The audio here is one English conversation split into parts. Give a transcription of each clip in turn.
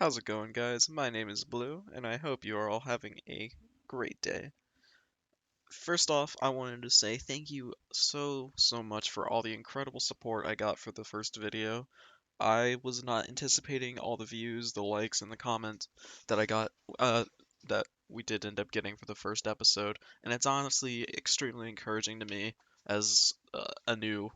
How's it going, guys? My name is Blue, and I hope you are all having a great day. First off, I wanted to say thank you so much for all the incredible support I got for the first video. I was not anticipating all the views, the likes, and the comments that I got, uh, that we did end up getting for the first episode, and it's honestly extremely encouraging to me as a new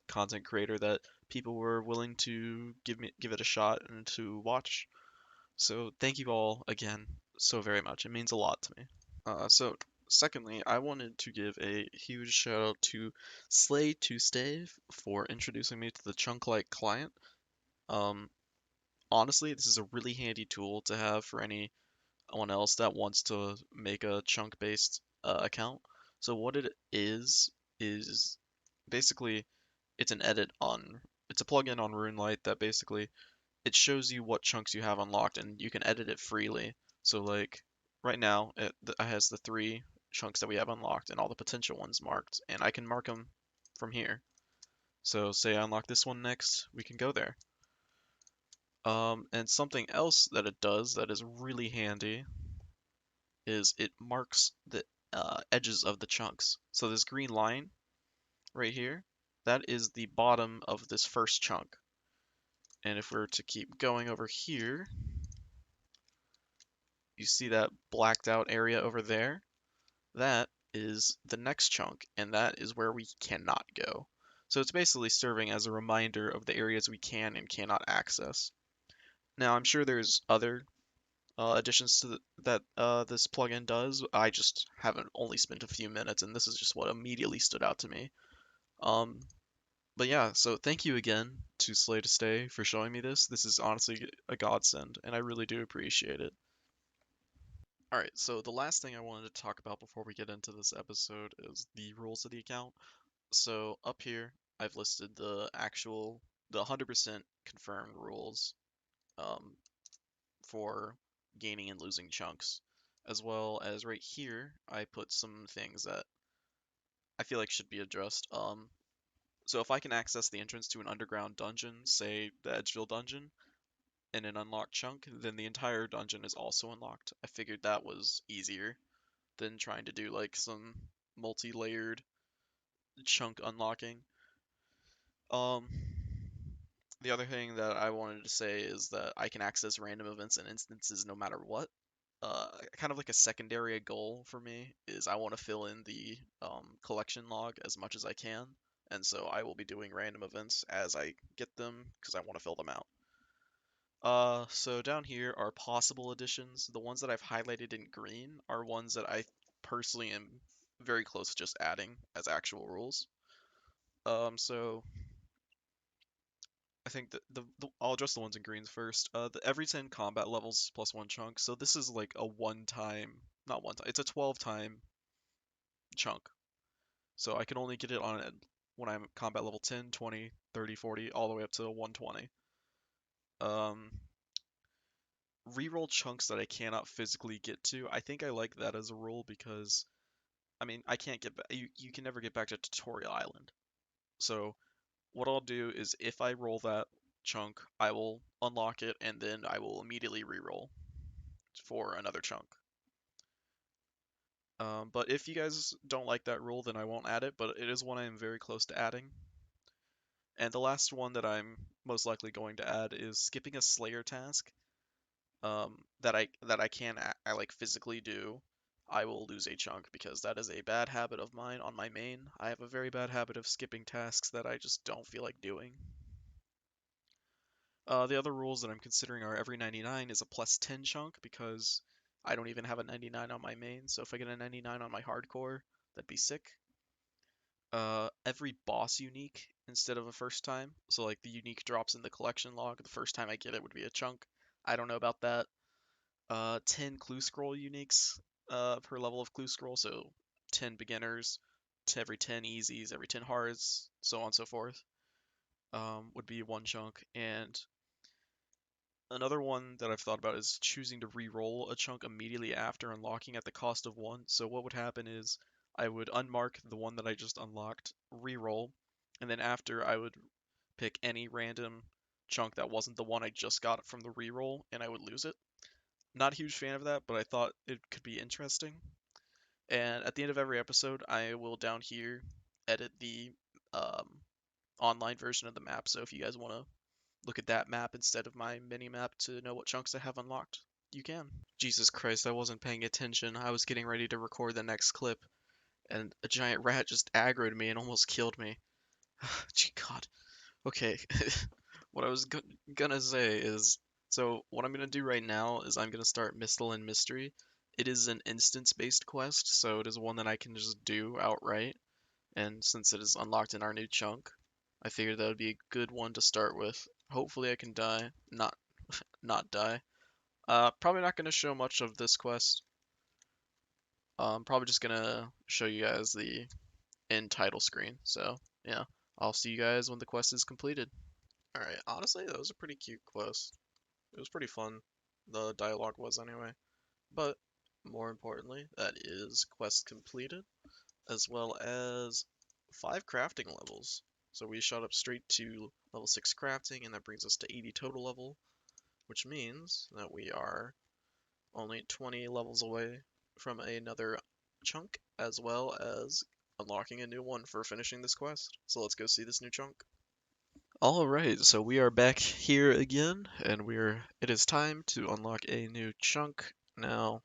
content creator that people were willing to give it a shot and to watch. So thank you all again so very much. It means a lot to me. Secondly, I wanted to give a huge shout out to Slay to Stave for introducing me to the chunk-like client. Um, Honestly, this is a really handy tool to have for anyone else that wants to make a chunk-based account. So what it is basically it's an edit on it's a plugin on RuneLite that basically it shows you what chunks you have unlocked and you can edit it freely. So like right now it has the three chunks that we have unlocked and all the potential ones marked, and I can mark them from here. So say I unlock this one next, we can go there. And something else that it does that is really handy is it marks the edges of the chunks. So this green line right here, that is the bottom of this first chunk. And if we were to keep going over here, you see that blacked out area over there? That is the next chunk, and that is where we cannot go. So it's basically serving as a reminder of the areas we can and cannot access. Now, I'm sure there's other additions to that this plugin does. I just haven't only spent a few minutes, and this is just what immediately stood out to me. Um, but yeah, so thank you again to Slay to Stay for showing me this. This is honestly a godsend, and I really do appreciate it. Alright, so the last thing I wanted to talk about before we get into this episode is the rules of the account. So up here, I've listed the 100% confirmed rules um, for gaining and losing chunks, as well as right here, I put some things that I feel like should be addressed. So if I can access the entrance to an underground dungeon, say the Edgeville dungeon, in an unlocked chunk, then the entire dungeon is also unlocked. I figured that was easier than trying to do like some multi-layered chunk unlocking. Um, the other thing that I wanted to say is that I can access random events and instances no matter what. Kind of like a secondary goal for me is I want to fill in the collection log as much as I can, and so I will be doing random events as I get them because I want to fill them out. So down here are possible additions. The ones that I've highlighted in green are ones that I personally am very close to just adding as actual rules. So I think that I'll address the ones in greens first. The every 10 combat levels plus one chunk. So this is like a not one time, it's a 12 time chunk. So I can only get it on it when I'm combat level 10, 20, 30, 40, all the way up to 120. Um, Reroll chunks that I cannot physically get to. I think I like that as a rule because I mean I can't get back. You can never get back to Tutorial Island. So what I'll do is if I roll that chunk, I will unlock it and then I will immediately reroll for another chunk. But if you guys don't like that rule, then I won't add it, but it is one I am very close to adding. And the last one that I'm most likely going to add is skipping a Slayer task that I can I like physically do. I will lose a chunk because that is a bad habit of mine on my main. I have a very bad habit of skipping tasks that I just don't feel like doing. The other rules that I'm considering are every 99 is a plus 10 chunk because I don't even have a 99 on my main, so if I get a 99 on my hardcore, that'd be sick. Every boss unique instead of a first time, so like the unique drops in the collection log, the first time I get it would be a chunk. I don't know about that. 10 clue scroll uniques per level of clue scroll, so 10 beginners, to every 10 easies, every 10 hards, so on and so forth, would be one chunk. And another one that I've thought about is choosing to re-roll a chunk immediately after unlocking at the cost of one. So what would happen is I would unmark the one that I just unlocked, re-roll, and then after I would pick any random chunk that wasn't the one I just got from the reroll and I would lose it. Not a huge fan of that, but I thought it could be interesting. And at the end of every episode, I will down here edit the um, online version of the map. So if you guys want to look at that map instead of my mini map to know what chunks I have unlocked, you can. Jesus Christ, I wasn't paying attention. I was getting ready to record the next clip, and a giant rat just aggroed me and almost killed me. Gee, God. Okay, what I was gonna say is, so what I'm gonna do right now is I'm gonna start Mistle and Mystery. It is an instance-based quest, so it is one that I can just do outright. And since it is unlocked in our new chunk, I figured that would be a good one to start with. Hopefully I can die, not die. Probably not gonna show much of this quest. Probably just gonna show you guys the end title screen. So yeah, I'll see you guys when the quest is completed. Alright, honestly, that was a pretty cute quest. It was pretty fun. The dialogue was anyway. But more importantly, that is quest completed, as well as 5 crafting levels. So we shot up straight to level 6 crafting, and that brings us to 80 total level, which means that we are only 20 levels away from another chunk, as well as unlocking a new one for finishing this quest. So let's go see this new chunk. Alright, so we are back here again, and it is time to unlock a new chunk. Now,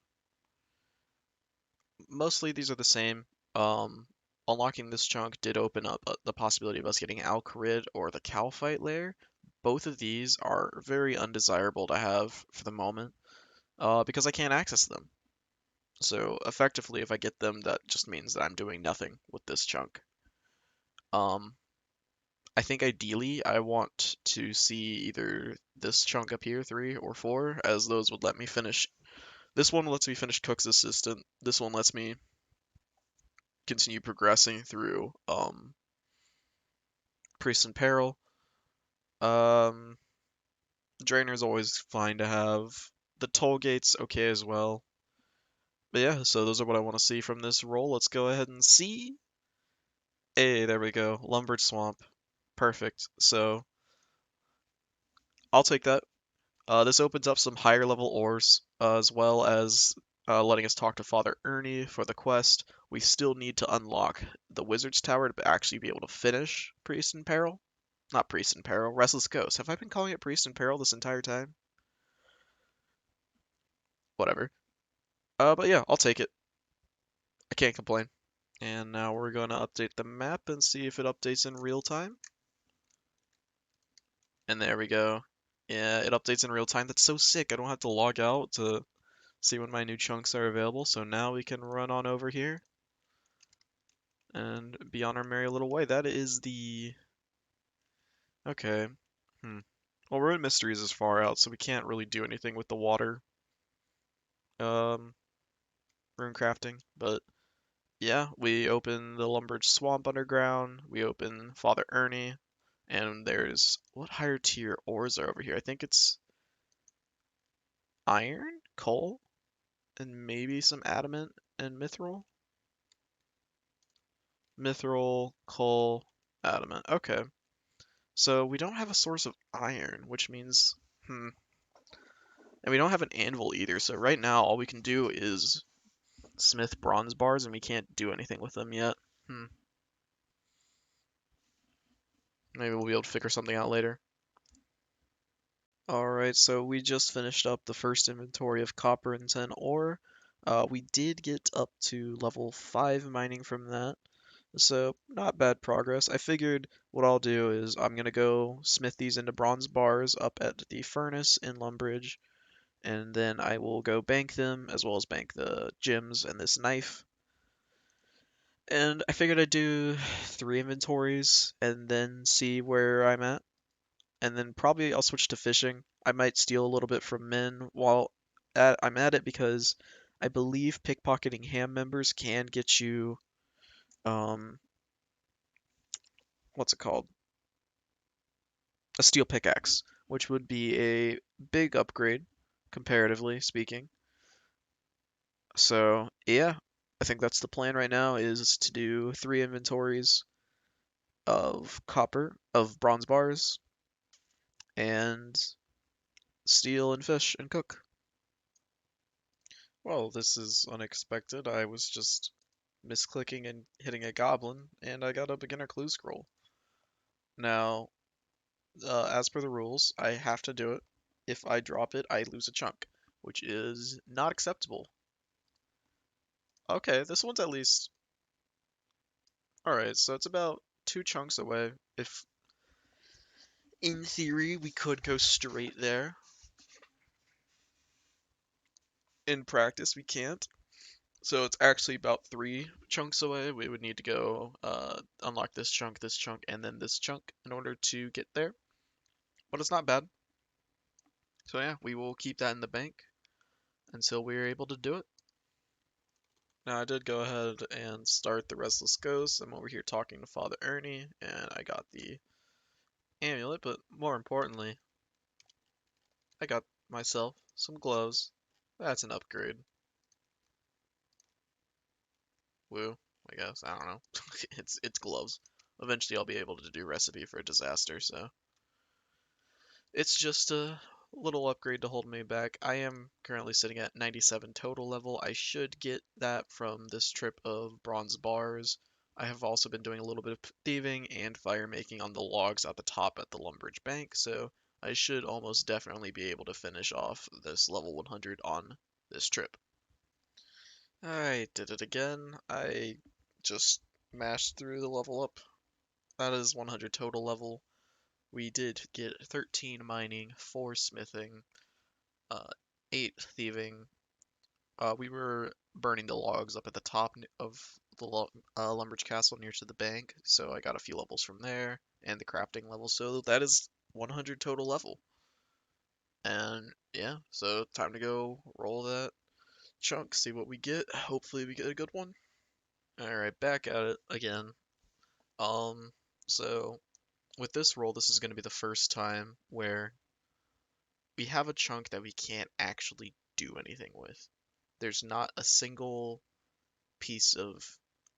mostly these are the same. Um, Unlocking this chunk did open up the possibility of us getting Alcarid or the Calphite lair. Both of these are very undesirable to have for the moment, because I can't access them. So effectively, if I get them, that just means that I'm doing nothing with this chunk. Um, I think ideally I want to see either this chunk up here, 3 or 4, as those would let me finish. This one lets me finish Cook's Assistant. This one lets me continue progressing through Priest in Peril. Um, Drainer's always fine to have. The toll gate's okay as well. But yeah, so those are what I want to see from this roll. Let's go ahead and see. Hey, there we go. Lumbered Swamp. Perfect. So I'll take that. This opens up some higher level ores, as well as letting us talk to Father Ernie for the quest. We still need to unlock the Wizard's Tower to actually be able to finish Priest in Peril. Not Priest in Peril, Restless Ghost. Have I been calling it Priest in Peril this entire time? Whatever. But yeah, I'll take it. I can't complain. And now we're going to update the map and see if it updates in real time. And there we go. Yeah, it updates in real time. That's so sick. I don't have to log out to see when my new chunks are available. So now we can run on over here and be on our merry little way. That is the... Okay. Well, Ruin Mysteries is far out, so we can't really do anything with the water um, rune crafting. But yeah, we open the Lumbered Swamp underground. We open Father Ernie. And there's... What higher tier ores are over here? I think it's iron, coal, and maybe some adamant and mithril. Mithril, coal, adamant. Okay. So we don't have a source of iron, which means, and we don't have an anvil either. So right now, all we can do is smith bronze bars, and we can't do anything with them yet. Maybe we'll be able to figure something out later. Alright, so we just finished up the first inventory of copper and tin ore. We did get up to level 5 mining from that. So, not bad progress. I figured what I'll do is I'm going to go smith these into bronze bars up at the furnace in Lumbridge, and then I will go bank them, as well as bank the gems and this knife. And I figured I'd do 3 inventories, and then see where I'm at. And then probably I'll switch to fishing. I might steal a little bit from men while I'm at it, because I believe pickpocketing ham members can get you, um, what's it called? A steel pickaxe, which would be a big upgrade, comparatively speaking. So yeah, I think that's the plan right now, is to do 3 inventories of bronze bars, and steal and fish and cook. Well, this is unexpected. I was just misclicking and hitting a goblin, and I got a beginner clue scroll. Now, as per the rules, I have to do it. If I drop it, I lose a chunk, which is not acceptable. Okay, this one's at least... Alright, so it's about 2 chunks away. If, in theory, we could go straight there. In practice, we can't. So it's actually about 3 chunks away. We would need to go unlock this chunk, and then this chunk in order to get there. But it's not bad. So yeah, we will keep that in the bank until we're able to do it. Now I did go ahead and start the Restless Ghost. I'm over here talking to Father Ernie, and I got the amulet, but more importantly, I got myself some gloves. That's an upgrade. Woo, I guess. I don't know. It's gloves. Eventually I'll be able to do recipe for a disaster, so it's just a little upgrade to hold me back. I am currently sitting at 97 total level. I should get that from this trip of bronze bars. I have also been doing a little bit of thieving and fire making on the logs at the top at the Lumbridge Bank, so I should almost definitely be able to finish off this level 100 on this trip. I did it again. I just mashed through the level up. That is 100 total level. We did get 13 mining, 4 smithing, uh, 8 thieving. We were burning the logs up at the top of the Lumbridge Castle near to the bank, so I got a few levels from there, and the crafting level, so that is 100 total level. And yeah, so time to go roll that chunk, see what we get. Hopefully we get a good one. Alright, back at it again. Um, so with this roll, this is going to be the first time where we have a chunk that we can't actually do anything with. There's not a single piece of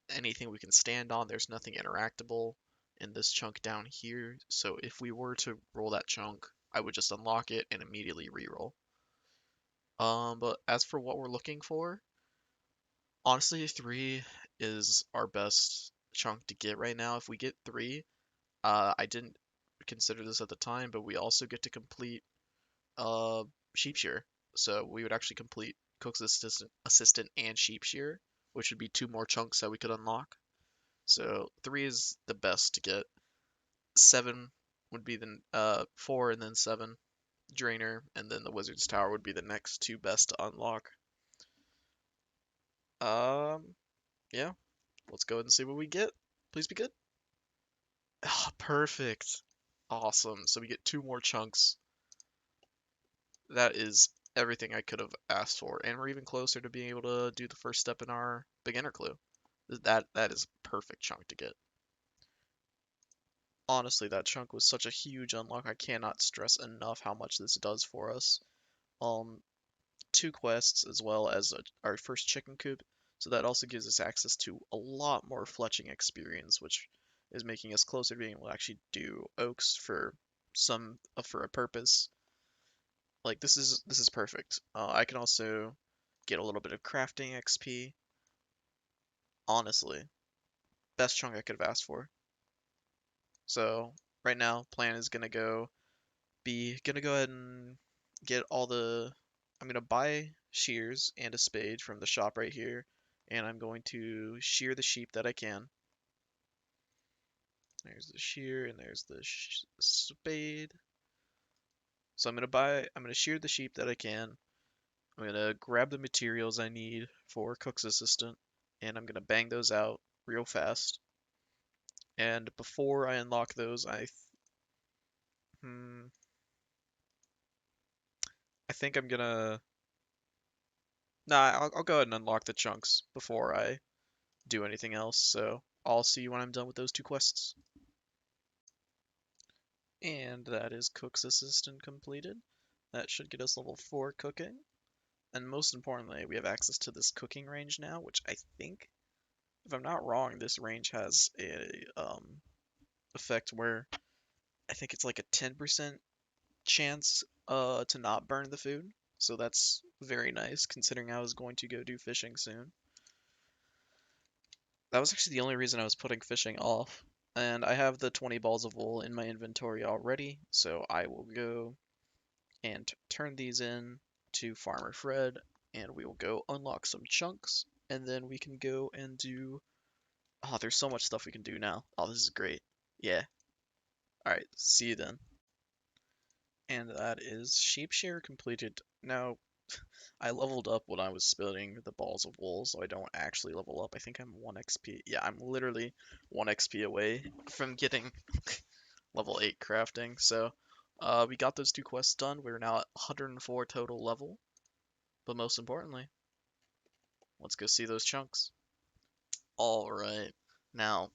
anything we can stand on. There's nothing interactable in this chunk down here. So if we were to roll that chunk, I would just unlock it and immediately reroll. But as for what we're looking for, honestly, 3 is our best chunk to get right now. If we get 3, I didn't consider this at the time, but we also get to complete uh, sheep shear. So we would actually complete cook's assistant and sheep shear, which would be 2 more chunks that we could unlock. So 3 is the best to get. 7 would be the 4 and then 7 drainer, and then the wizard's tower would be the next 2 best to unlock. Yeah, let's go ahead and see what we get. Please be good. Ah, perfect. Awesome. So we get 2 more chunks. That is everything I could have asked for, and we're even closer to being able to do the first step in our beginner clue. That is a perfect chunk to get. Honestly, that chunk was such a huge unlock. I cannot stress enough how much this does for us. Um, 2 quests as well as our first chicken coop, so that also gives us access to a lot more fletching experience, which is making us closer to being able to actually do oaks for a purpose. Like this is perfect. I can also get a little bit of crafting XP. Honestly, best chunk I could have asked for. So right now, plan is gonna go ahead and get all the. I'm gonna buy shears and a spade from the shop right here, and I'm going to shear the sheep that I can. There's the shear and there's the spade. So I'm gonna shear the sheep that I can. I'm gonna grab the materials I need for Cook's Assistant, and I'm gonna bang those out real fast. And before I unlock those, hmm, I think I'm gonna. Nah, I'll go ahead and unlock the chunks before I do anything else. So I'll see you when I'm done with those 2 quests. And that is Cook's Assistant completed. That should get us level 4 cooking. And most importantly, we have access to this cooking range now, which I think, if I'm not wrong, this range has a effect where I think it's like a 10% chance to not burn the food. So that's very nice considering I was going to go do fishing soon. That was actually the only reason I was putting fishing off. And I have the 20 balls of wool in my inventory already, so I will go and turn these in to Farmer Fred, and we will go unlock some chunks, and then we can go and do... Oh, there's so much stuff we can do now. Oh, this is great. Yeah. Alright, see you then. And that is sheep shear completed. Now, I leveled up when I was spinning the balls of wool, so I don't actually level up. I think I'm 1 XP. Yeah, I'm literally 1 XP away from getting level 8 crafting. So, we got those 2 quests done. We're now at 104 total level. But most importantly, let's go see those chunks. Alright. Now,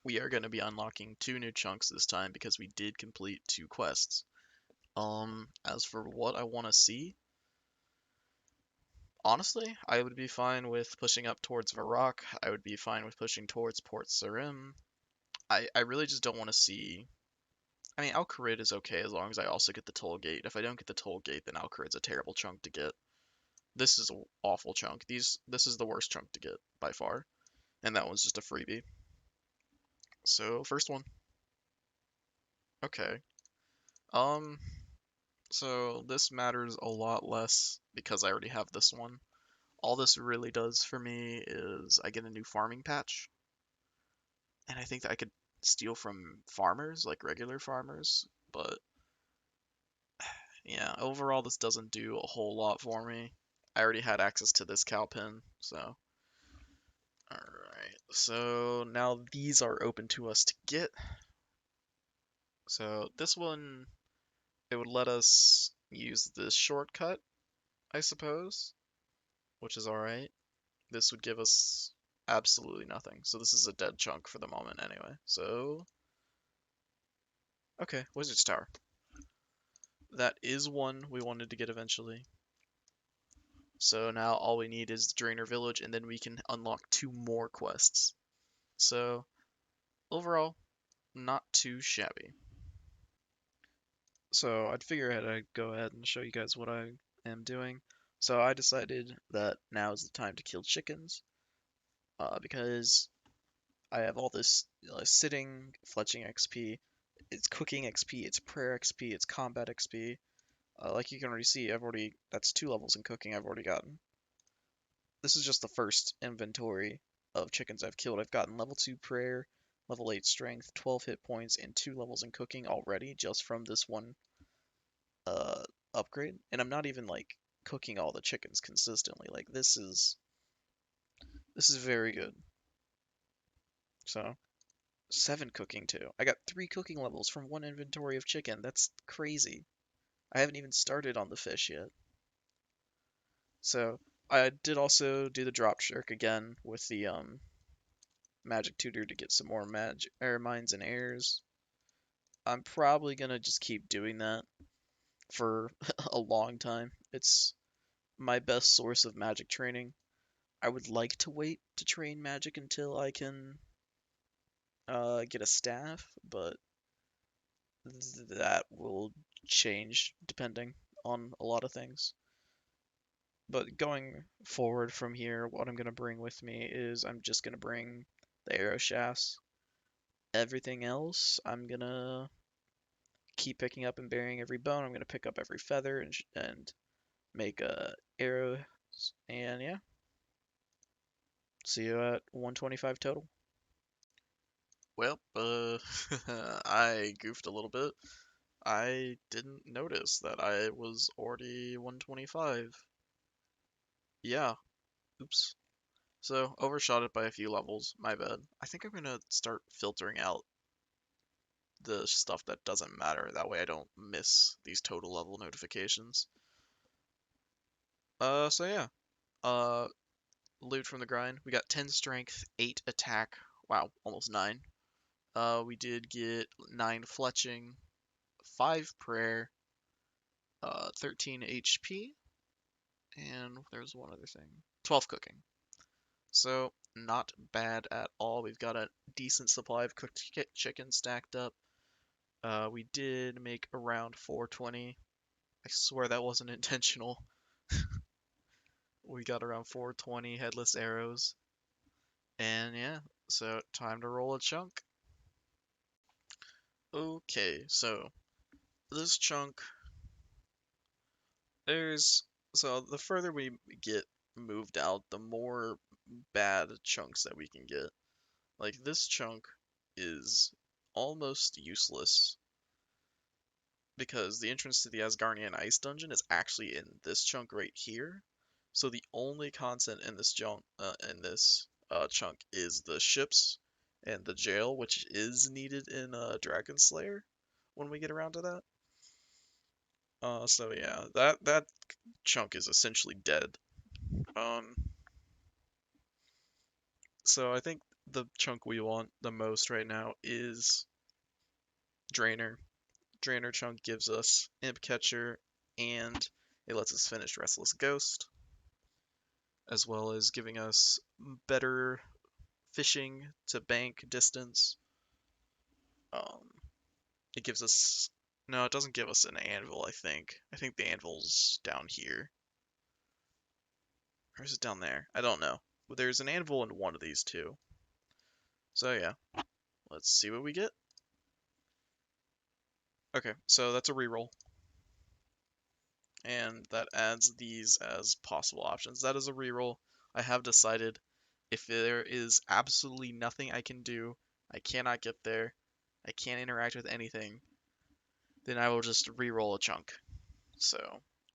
we are going to be unlocking 2 new chunks this time because we did complete 2 quests. As for what I want to see, honestly, I would be fine with pushing up towards Varrock. I would be fine with pushing towards Port Sarim. I really just don't want to see... I mean, Al-Kharid is okay as long as I also get the toll gate. If I don't get the toll gate, then Al-Kharid's a terrible chunk to get. This is an awful chunk. This is the worst chunk to get, by far. And that one's just a freebie. So, first one. Okay. Um, so this matters a lot less because I already have this one. All this really does for me is I get a new farming patch. And I think that I could steal from farmers, like regular farmers, but yeah, overall this doesn't do a whole lot for me. I already had access to this cow pen, so alright. So now these are open to us to get. So this one, it would let us use this shortcut, I suppose, which is alright. This would give us absolutely nothing. So this is a dead chunk for the moment anyway. So, okay, Wizard's Tower. That is one we wanted to get eventually. So now all we need is Drainer Village, and then we can unlock 2 more quests. So overall, not too shabby. So I'd figure I'd go ahead and show you guys what I am doing. So I decided that now is the time to kill chickens, because I have all this sitting, fletching XP, it's cooking XP, it's prayer XP, it's combat XP. Like you can already see, that's 2 levels in cooking I've already gotten. This is just the first inventory of chickens I've killed. I've gotten level 2 prayer, level 8 strength, 12 hit points, and 2 levels in cooking already just from this one uh, upgrade. And I'm not even like cooking all the chickens consistently. Like this is very good. So 7 cooking too. I got 3 cooking levels from 1 inventory of chicken. That's crazy. I haven't even started on the fish yet. So I did also do the drop shirk again with the magic tutor to get some more magic air mines and airs. I'm probably gonna just keep doing that for a long time. It's my best source of magic training. I would like to wait to train magic until I can get a staff, but that will change depending on a lot of things. But going forward from here, what I'm going to bring with me is I'm just going to bring the arrow shafts. Everything else, I'm going to keep picking up and burying every bone. I'm going to pick up every feather and make arrows. And yeah, see you at 125 total. Well, I goofed a little bit. I didn't notice that I was already 125. Yeah, oops. So, overshot it by a few levels, my bad. I think I'm gonna start filtering out the stuff that doesn't matter, that way I don't miss these total level notifications. So yeah. Uh, loot from the grind. We got 10 strength, 8 attack, wow, almost 9. We did get 9 fletching, 5 prayer, 13 HP, and there's one other thing. 12 cooking. So, not bad at all. We've got a decent supply of cooked chicken stacked up. We did make around 420. I swear that wasn't intentional. We got around 420 headless arrows. And yeah, so time to roll a chunk. Okay, so this chunk, there's, so the further we get moved out, the more bad chunks that we can get. Like this chunk is almost useless because the entrance to the Asgardian Ice Dungeon is actually in this chunk right here. So the only content in this chunk is the ships and the jail, which is needed in Dragon Slayer when we get around to that. So yeah, that chunk is essentially dead. Um, so I think the chunk we want the most right now is Drainer. Drainer chunk gives us Imp Catcher and it lets us finish Restless Ghost, as well as giving us better fishing to bank distance. Um, it gives us no, it doesn't give us an anvil. I think the anvil's down here, or is it down there? I don't know. But there's an anvil in one of these two. So yeah, let's see what we get. Okay, so that's a reroll, and that adds these as possible options. That is a reroll. I have decided if there is absolutely nothing I can do, I cannot get there, I can't interact with anything, then I will just re-roll a chunk. So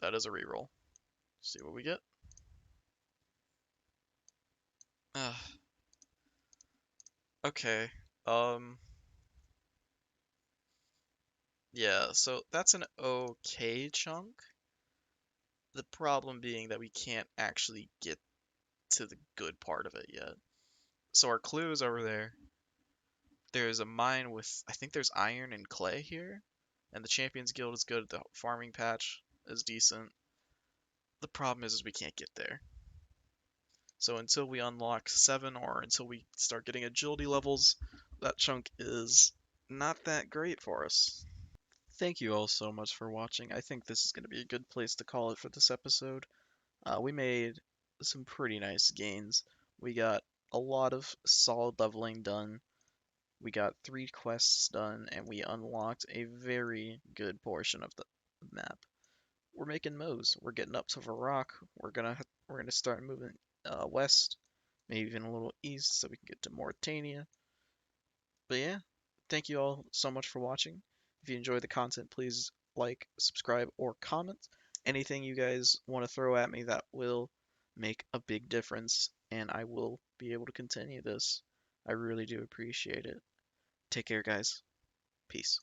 that is a re-roll. See what we get. Okay. Um. Yeah. So that's an okay chunk. The problem being that we can't actually get to the good part of it yet. So our clue is over there. There's a mine with, I think there's iron and clay here, and the Champions Guild is good. The farming patch is decent. The problem is we can't get there. So until we unlock 7 or until we start getting agility levels, that chunk is not that great for us. Thank you all so much for watching. I think this is going to be a good place to call it for this episode. We made some pretty nice gains. We got a lot of solid leveling done. We got 3 quests done, and we unlocked a very good portion of the map. We're making moves. We're getting up to Varrock. We're gonna start moving west, maybe even a little east, so we can get to Mauritania. But yeah, thank you all so much for watching. If you enjoy the content, please like, subscribe, or comment. Anything you guys want to throw at me that will make a big difference, and I will be able to continue this. I really do appreciate it. Take care, guys. Peace.